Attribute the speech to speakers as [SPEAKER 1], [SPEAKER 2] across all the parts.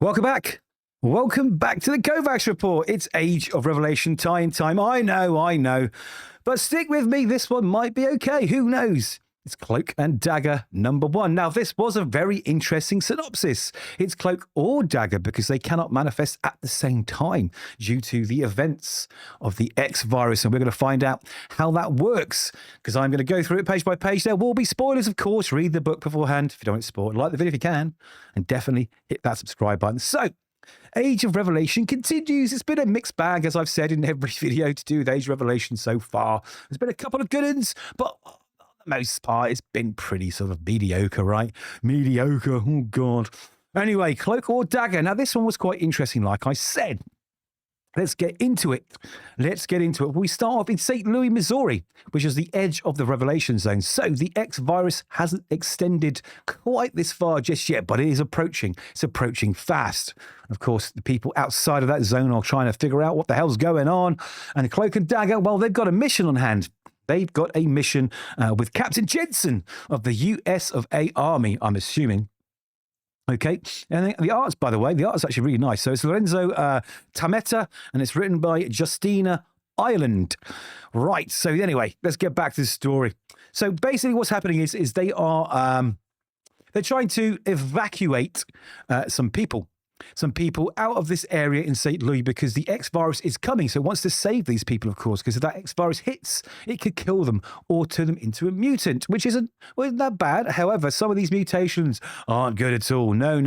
[SPEAKER 1] Welcome back. Welcome back to the Kovacs report. It's Age of Revelation time. I know. But stick with me. This one might be okay. Who knows? It's Cloak and Dagger #1. Now, this was a very interesting synopsis. It's Cloak or Dagger because they cannot manifest at the same time due to the events of the X virus. And we're going to find out how that works because I'm going to go through it page by page. There will be spoilers, of course. Read the book beforehand if you don't want to spoil. Like the video if you can. And definitely hit that subscribe button. So, Age of Revelation continues. It's been a mixed bag, as I've said in every video to do with Age of Revelation so far. There's been a couple of good ones, but for the most part, it's been pretty sort of mediocre, right? Mediocre, oh God. Anyway, Cloak or Dagger. Now, this one was quite interesting, like I said. Let's get into it. We start off in St. Louis, Missouri, which is the edge of the Revelation zone. So the X virus hasn't extended quite this far just yet, but it is approaching. It's approaching fast. Of course, the people outside of that zone are trying to figure out what the hell's going on. And Cloak and Dagger, well, they've got a mission on hand. They've got a mission with Captain Jensen of the US of A Army, I'm assuming. Okay, and the art's, by the way, the art's actually really nice. So it's Lorenzo Tammetta, and it's written by Justina Ireland. Right, so anyway, let's get back to the story. So basically what's happening is they are, they're trying to evacuate some people out of this area in St. Louis because the X virus is coming. So it wants to save these people, of course, because if that X virus hits, it could kill them or turn them into a mutant, which isn't that bad. However, some of these mutations aren't good at all. No,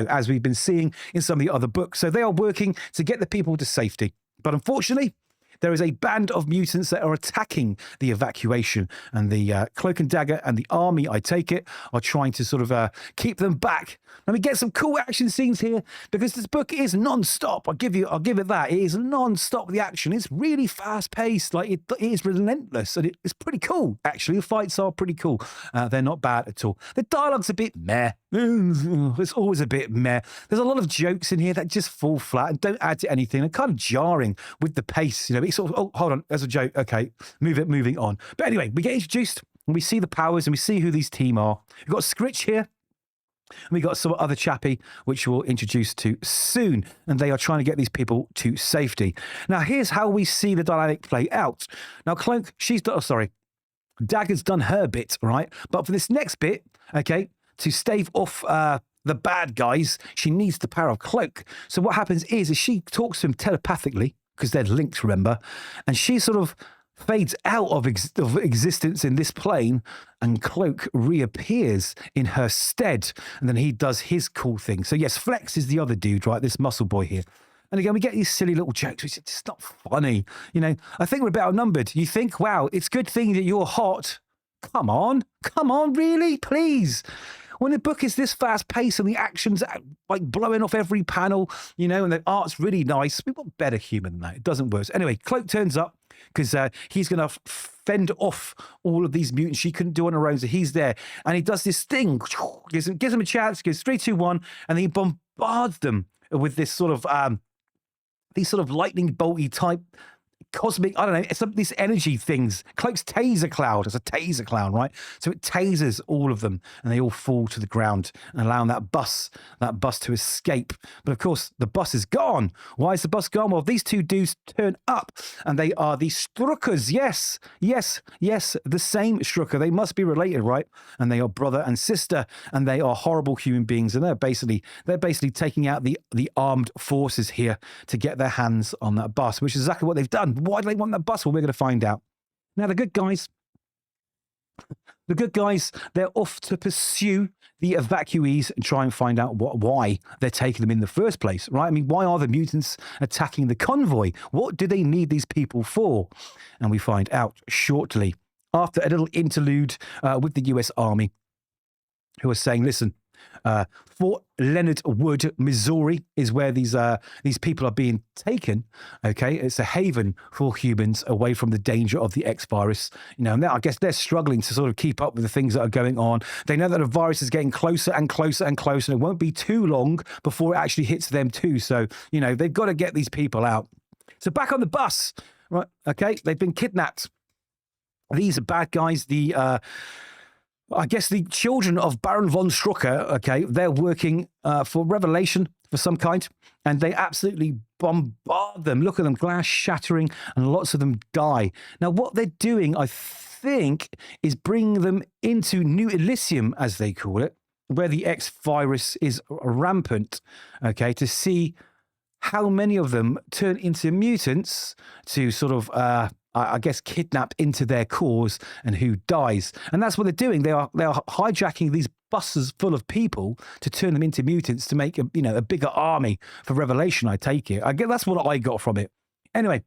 [SPEAKER 1] as we've been seeing in some of the other books. So they are working to get the people to safety. But unfortunately, there is a band of mutants that are attacking the evacuation, and the Cloak and Dagger and the army, I take it, are trying to sort of keep them back. Let me get some cool action scenes here because this book is non-stop. I'll give it that. It is non-stop, the action. It's really fast-paced. Like it is relentless, and it's pretty cool, actually. The fights are pretty cool. They're not bad at all. The dialogue's a bit meh. It's always a bit meh. There's a lot of jokes in here that just fall flat and don't add to anything. They're kind of jarring with the pace. You know, it's sort of, oh, hold on, there's a joke. Okay, moving on. But anyway, we get introduced and we see the powers and we see who these team are. We've got Scritch here. And we got some other chappie, which we'll introduce to soon. And they are trying to get these people to safety. Now, here's how we see the dynamic play out. Now, Cloak, Dagger's done her bit, right? But for this next bit, okay, to stave off the bad guys, she needs the power of Cloak. So what happens is she talks to him telepathically, because they're linked, remember? And she sort of fades out of existence in this plane, and Cloak reappears in her stead, and then he does his cool thing. So yes, Flex is the other dude, right? This muscle boy here. And again, we get these silly little jokes, which is just not funny. You know, I think we're a bit outnumbered. You think, wow, it's a good thing that you're hot. Come on, really, please. When the book is this fast paced and the action's like blowing off every panel, you know, and the art's really nice, we want better humor than that. It doesn't work. So anyway, Cloak turns up because he's going to fend off all of these mutants she couldn't do on her own. So he's there and he does this thing, gives him a chance, goes 3, 2, 1, and then he bombards them with this sort of these sort of lightning bolty type cosmic, I don't know, it's these energy things. Cloak's taser cloud. It's a taser cloud, right? So it tasers all of them and they all fall to the ground and allowing that bus to escape. But of course, the bus is gone. Why is the bus gone? Well, these two dudes turn up and they are the Struckers. Yes, the same Strucker. They must be related, right? And they are brother and sister and they are horrible human beings. And they're basically taking out the armed forces here to get their hands on that bus, which is exactly what they've done. Why do they want that bus? Well, we're going to find out. Now, the good guys, they're off to pursue the evacuees and try and find out why they're taking them in the first place, right? I mean, why are the mutants attacking the convoy? What do they need these people for? And we find out shortly after a little interlude with the US Army, who are saying, listen, Fort Leonard Wood, Missouri, is where these people are being taken. Okay, it's a haven for humans away from the danger of the X virus. You know, and I guess they're struggling to sort of keep up with the things that are going on. They know that the virus is getting closer and closer and closer, and it won't be too long before it actually hits them too. So, you know, they've got to get these people out. So back on the bus, right? Okay, they've been kidnapped. These are bad guys. I guess the children of Baron von Strucker, okay, they're working for Revelation for some kind, and they absolutely bombard them. Look at them, glass shattering, and lots of them die. Now, what they're doing, I think, is bringing them into New Elysium, as they call it, where the X virus is rampant, okay, to see how many of them turn into mutants to sort of, I guess, kidnap into their cause and who dies. And that's what they're doing. They are hijacking these buses full of people to turn them into mutants to make a bigger army for Revelation. I take it. That's what I got from it. Anyway.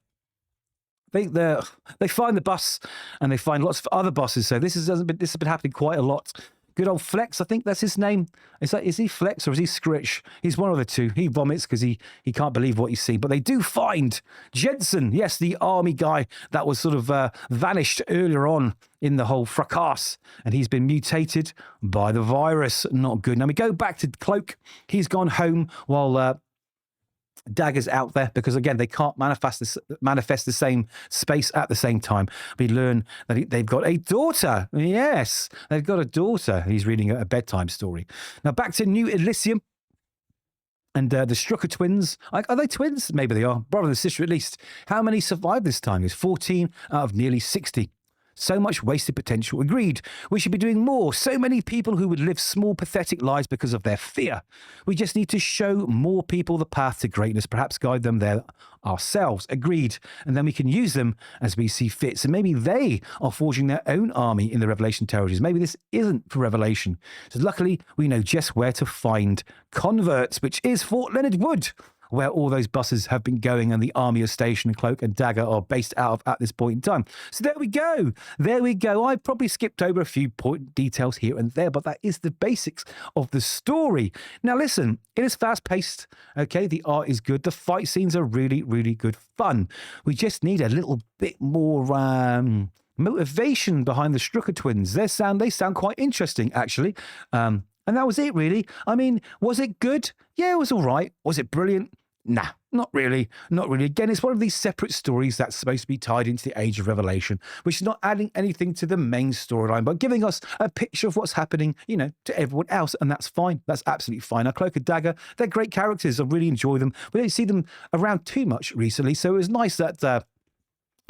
[SPEAKER 1] They find the bus and they find lots of other buses. So this has been happening quite a lot. Good old Flex, I think that's his name. Is he Flex or is he Scritch? He's one of the two. He vomits because he can't believe what he's seen. But they do find Jensen, yes, the army guy that was sort of vanished earlier on in the whole fracas. And he's been mutated by the virus. Not good. Now we go back to Cloak. He's gone home while Dagger's out there because, again, they can't manifest the same space at the same time. We learn that they've got a daughter. Yes, they've got a daughter. He's reading a bedtime story. Now, back to New Elysium. And the Strucker twins, are they twins? Maybe they are. Brother and sister, at least. How many survived this time? It's 14 out of nearly 60. So much wasted potential. Agreed. We should be doing more. So many people who would live small, pathetic lives because of their fear. We just need to show more people the path to greatness, perhaps guide them there ourselves. Agreed. And then we can use them as we see fit. So maybe they are forging their own army in the Revelation territories. Maybe this isn't for Revelation. So luckily, we know just where to find converts, which is Fort Leonard Wood, where all those buses have been going and the army of Station, Cloak and Dagger are based out of at this point in time. So there we go. There we go. I probably skipped over a few point details here and there, but that is the basics of the story. Now, listen, it is fast-paced, okay? The art is good. The fight scenes are really, really good fun. We just need a little bit more motivation behind the Strucker twins. They sound quite interesting, actually. And that was it, really. I mean, was it good? Yeah, it was all right. Was it brilliant? Nah, not really. Not really. Again, it's one of these separate stories that's supposed to be tied into the Age of Revelation, which is not adding anything to the main storyline, but giving us a picture of what's happening, to everyone else. And that's fine. That's absolutely fine. Now, Cloak and Dagger, they're great characters. I really enjoy them. We don't see them around too much recently. So it was nice that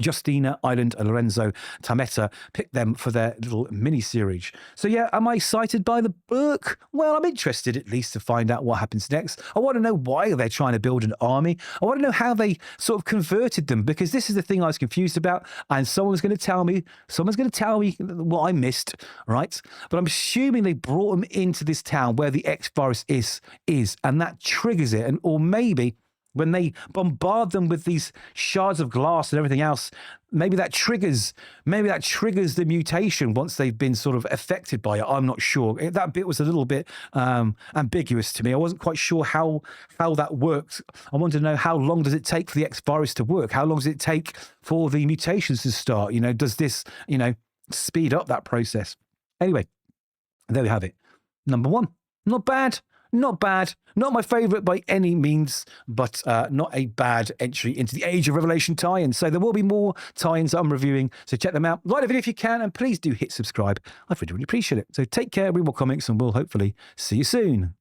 [SPEAKER 1] Justina Ireland and Lorenzo Tammetta picked them for their little mini-series. So yeah, am I excited by the book? Well, I'm interested at least to find out what happens next. I want to know why they're trying to build an army. I want to know how they sort of converted them, because this is the thing I was confused about, and someone's going to tell me what I missed, right? But I'm assuming they brought them into this town where the X virus is, and that triggers it, or maybe when they bombard them with these shards of glass and everything else, maybe that triggers the mutation once they've been sort of affected by it. I'm not sure. That bit was a little bit ambiguous to me. I wasn't quite sure how that works. I wanted to know, how long does it take for the X virus to work? How long does it take for the mutations to start? Does this, speed up that process? Anyway, there we have it. Number 1. Not bad. Not bad. Not my favourite by any means, but not a bad entry into the Age of Revelation tie-in. So there will be more tie-ins I'm reviewing, so check them out. Like the video if you can, and please do hit subscribe. I'd really, really appreciate it. So take care, read more comics, and we'll hopefully see you soon.